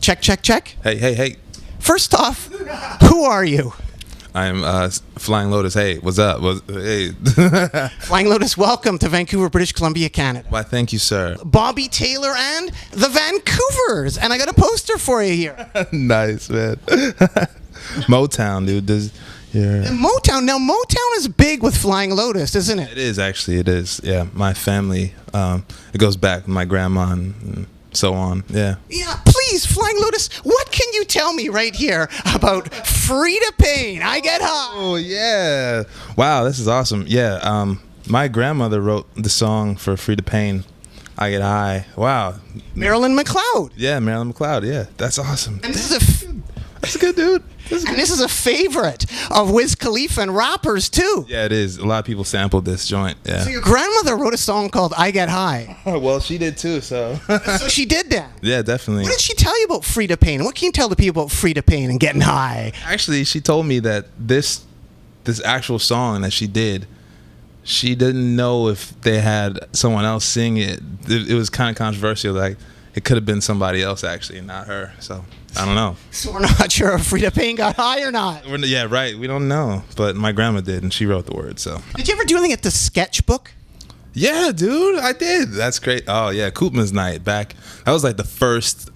Check, check, check. Hey. First off, who are you? I'm Flying Lotus. Hey, what's up? Hey. Flying Lotus, welcome to Vancouver, British Columbia, Canada. Why, thank you, sir. Bobby Taylor and the Vancouvers. And I got a poster for you here. Nice, man. Motown, dude. Motown. Now, Motown is big with Flying Lotus, isn't it? It is, actually. It is. Yeah, my family, it goes back with my grandma and so on. Yeah. Yeah, please, Flying Lotus, what can you tell me right here about Frida Payne? I Get High. Oh, yeah. Wow, this is awesome. Yeah, my grandmother wrote the song for Frida Payne, I Get High. Wow. Marilyn McLeod. Yeah, Marilyn McLeod. Yeah, that's awesome. And this is That's good, dude. This is a favorite of Wiz Khalifa and rappers, too. Yeah, it is. A lot of people sampled this joint. Yeah. So your grandmother wrote a song called I Get High. Well, she did too, so. So she did that. Yeah, definitely. What did she tell you about Frida Payne? What can you tell the people about Frida Payne and getting high? Actually, she told me that this actual song that she did, she didn't know if they had someone else sing it. It was kind of controversial. Like, it could have been somebody else, actually, not her. So, I don't know. So we're not sure if Frida Payne got high or not. Yeah, right. We don't know. But my grandma did, and she wrote the words, so. Did you ever do anything at the sketchbook? Yeah, dude, I did. That's great. Oh, yeah, Koopman's night back. That was like the first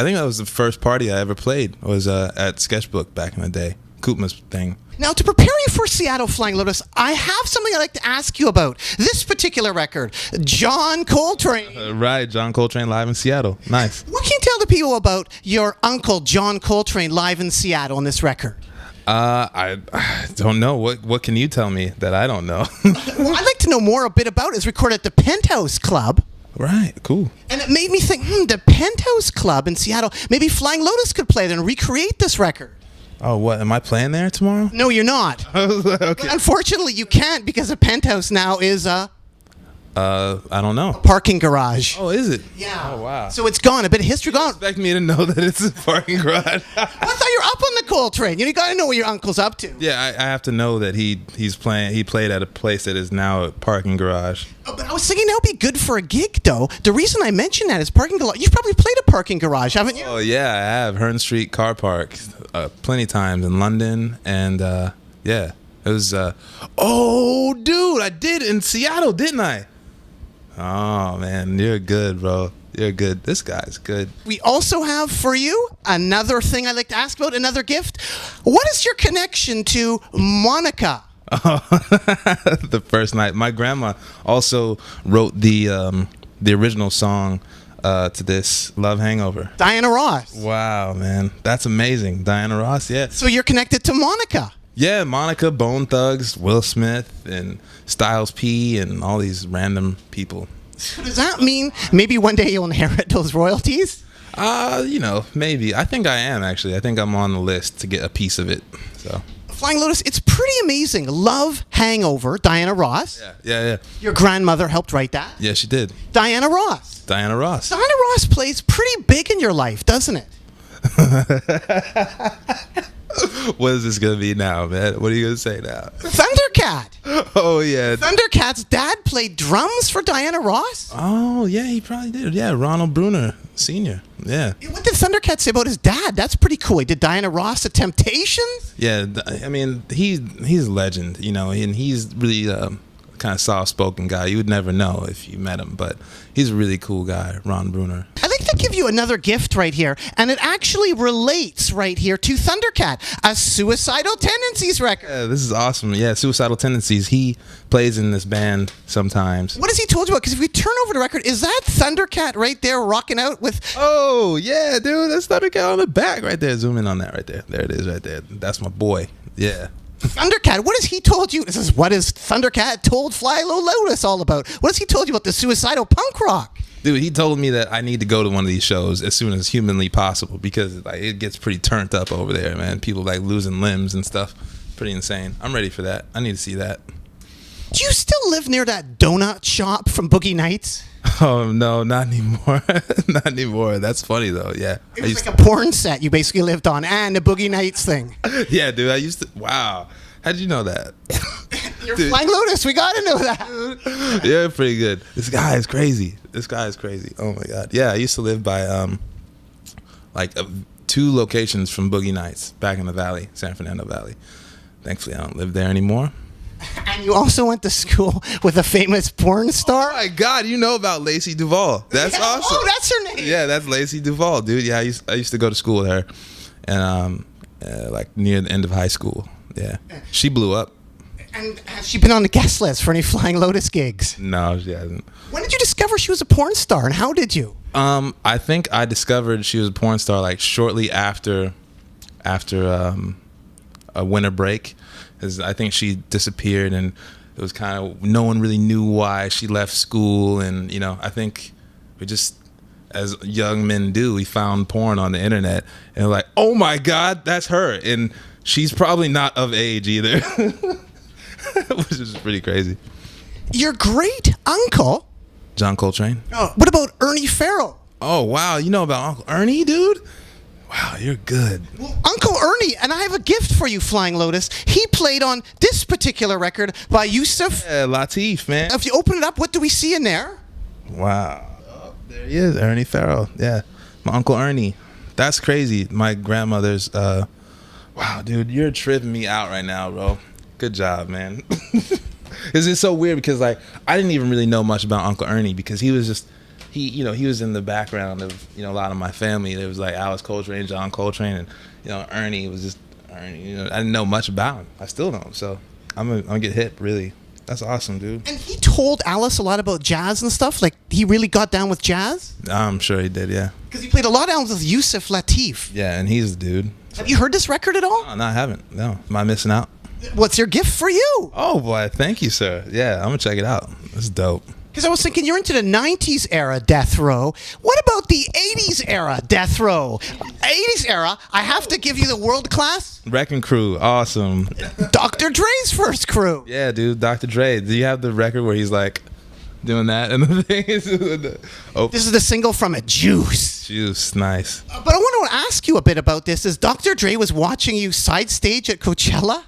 party I ever played was at Sketchbook back in the day. Koopman's thing. Now, to prepare you for Seattle, Flying Lotus, I have something I'd like to ask you about. This particular record, John Coltrane. Right, John Coltrane live in Seattle. Nice. What can you tell the people about your uncle, John Coltrane, live in Seattle on this record? I don't know. What can you tell me that I don't know? Well, I'd like to know more a bit about it. It's recorded at the Penthouse Club. Right, cool. And it made me think, the Penthouse Club in Seattle, maybe Flying Lotus could play there and recreate this record. Oh, what? Am I playing there tomorrow? No, you're not. Okay. But unfortunately, you can't because the Penthouse now is I don't know. parking garage. Oh, is it? Yeah. Oh, wow. So it's gone. A bit of history gone. Expect me to know that it's a parking garage. I thought you were up on the Coltrane. You got to know what your uncle's up to. Yeah, I have to know that he played at a place that is now a parking garage. Oh, but I was thinking that would be good for a gig, though. The reason I mentioned that is parking garage. You've probably played a parking garage, haven't you? Oh, yeah, I have. Hearn Street Car Park plenty times in London. And, yeah, it was, oh, dude, I did in Seattle, didn't I? Oh, man, you're good, bro. You're good. This guy's good. We also have for you another thing I'd like to ask about, another gift. What is your connection to Monica? Oh, the first night. My grandma also wrote the original song to this, Love Hangover. Diana Ross. Wow, man. That's amazing. Diana Ross, yeah. So you're connected to Monica. Yeah, Monica, Bone Thugs, Will Smith, and Styles P, and all these random people. So does that mean maybe one day you'll inherit those royalties? Maybe. I think I am, actually. I think I'm on the list to get a piece of it. So. Flying Lotus, it's pretty amazing. Love Hangover, Diana Ross. Yeah. Your grandmother helped write that. Yeah, she did. Diana Ross. Diana Ross plays pretty big in your life, doesn't it? What is this going to be now, man? What are you going to say now? Thundercat. Oh, yeah. Thundercat's dad played drums for Diana Ross? Oh, yeah, he probably did. Yeah, Ronald Bruner Sr. Yeah. What did Thundercat say about his dad? That's pretty cool. He did Diana Ross a Temptations? Yeah, I mean, he's a legend, and he's really kind of soft-spoken guy. You would never know if you met him, but he's a really cool guy, Ron Bruner. I'd like to give you another gift right here, and it actually relates right here to Thundercat, a Suicidal Tendencies record. Yeah, this is awesome. Yeah, Suicidal Tendencies. He plays in this band sometimes. What has he told you about? Because if we turn over the record, is that Thundercat right there rocking out with... Oh, yeah, dude, that's Thundercat on the back right there. Zoom in on that right there. There it is right there. That's my boy. Yeah. Thundercat, what has he told you? This is what has Thundercat told Fly Low Lotus all about? What has he told you about the suicidal punk rock? Dude, he told me that I need to go to one of these shows as soon as humanly possible because it gets pretty turned up over there, man. People losing limbs and stuff. Pretty insane. I'm ready for that. I need to see that. Do you still live near that donut shop from Boogie Nights? Oh, no, not anymore. Not anymore. That's funny, though. Yeah. It was like a porn set you basically lived on and a Boogie Nights thing. Yeah, dude. I used to... Wow. How did you know that? You're Flying Lotus. We got to know that. Yeah, pretty good. This guy is crazy. Oh, my God. Yeah, I used to live by, 2 locations from Boogie Nights back in the Valley, San Fernando Valley. Thankfully, I don't live there anymore. And you also went to school with a famous porn star? Oh my God, you know about Lacey Duvall. That's awesome. Oh, that's her name. Yeah, that's Lacey Duvall, dude. Yeah, I used to go to school with her, and like near the end of high school. Yeah, she blew up. And has she been on the guest list for any Flying Lotus gigs? No, she hasn't. When did you discover she was a porn star, and how did you? I think I discovered she was a porn star like shortly after a winter break, because I think she disappeared, and it was kind of no one really knew why she left school, and you know, I think we just, as young men do, we found porn on the internet, and we're like, oh my God, that's her, and she's probably not of age either, which is pretty crazy. Your great uncle, John Coltrane. Oh, what about Ernie Farrell? Oh wow, you know about Uncle Ernie, dude? Wow, you're good. Well, Uncle Ernie, and I have a gift for you, Flying Lotus. He played on this particular record by YUSEF. Yeah, LATEEF, man. If you open it up, what do we see in there? Wow. Oh, there he is, Ernie Farrell. Yeah, my Uncle Ernie. That's crazy. My grandmother's, wow, dude, you're tripping me out right now, bro. Good job, man. It's so weird because, like, I didn't even really know much about Uncle Ernie because he was just, he was in the background of, a lot of my family. There was, like, Alice Coltrane, John Coltrane, and, Ernie was just Ernie. I didn't know much about him. I still don't. So I'm gonna get hip, really. That's awesome, dude. And he told Alice a lot about jazz and stuff. Like, he really got down with jazz? I'm sure he did, yeah. Because he played a lot of albums with YUSEF LATEEF. Yeah, and he's the dude. Have you heard this record at all? No, I haven't. No. Am I missing out? What's your gift for you? Oh, boy. Thank you, sir. Yeah, I'm going to check it out. That's dope. Because I was thinking, you're into the 90s era Death Row. What about the 80s era Death Row? 80s era, I have to give you the world class. Wrecking Crew. Awesome. Dr. Dre's first crew. Yeah, dude. Dr. Dre. Do you have the record where he's like doing that? And the thing is, This is the single from it, Juice. Juice. Nice. But I want to ask you a bit about this. Is Dr. Dre was watching you side stage at Coachella?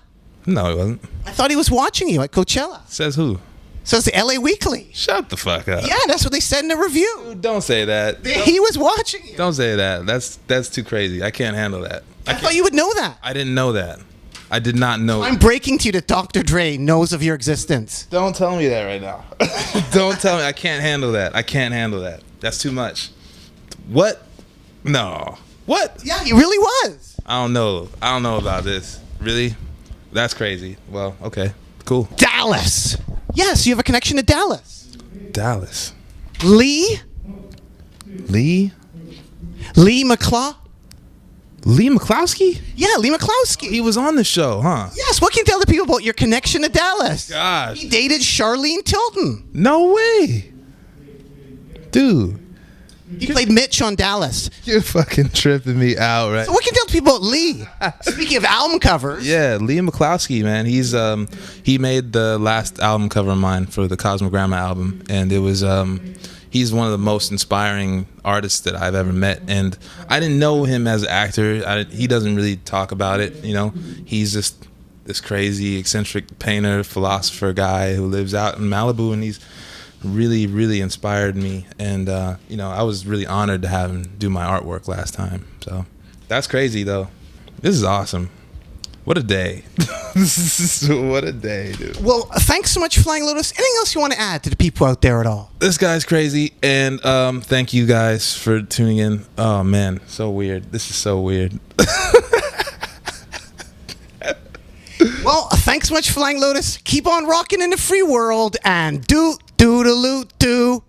No, he wasn't. I thought he was watching you at Coachella. Says who? Says the LA Weekly. Shut the fuck up. Yeah, that's what they said in the review. Dude, don't say that. He was watching you. Don't say that. That's too crazy. I can't handle that. I thought you would know that. I didn't know that. I did not know. I'm breaking to you that Dr. Dre knows of your existence. Don't tell me that right now. Don't tell me. I can't handle that. I can't handle that. That's too much. What? No. What? Yeah, he really was. I don't know. I don't know about this. Really? That's crazy. Well, okay. Cool. Dallas. Yes, you have a connection to Dallas. Dallas. Lee McClaw. Lee McCloskey? Yeah, Lee McCloskey. He was on the show, huh? Yes, what can you tell the people about your connection to Dallas? Gosh. He dated Charlene Tilton. No way. Dude. He played Mitch on Dallas. You're fucking tripping me out, right? So what can you tell the people about Lee? Speaking of album covers. Yeah, Lee McCloskey, man. He's he made the last album cover of mine for the Cosmogramma album, and it was he's one of the most inspiring artists that I've ever met. And I didn't know him as an actor. He doesn't really talk about it, He's just this crazy, eccentric painter, philosopher guy who lives out in Malibu, and he's really, really inspired me. And, I was really honored to have him do my artwork last time. So that's crazy, though. This is awesome. What a day. What a day, dude. Well, thanks so much, Flying Lotus. Anything else you want to add to the people out there at all? This guy's crazy. And thank you guys for tuning in. Oh, man. So weird. This is so weird. Well, thanks so much, Flying Lotus. Keep on rocking in the free world and do-do-do-do.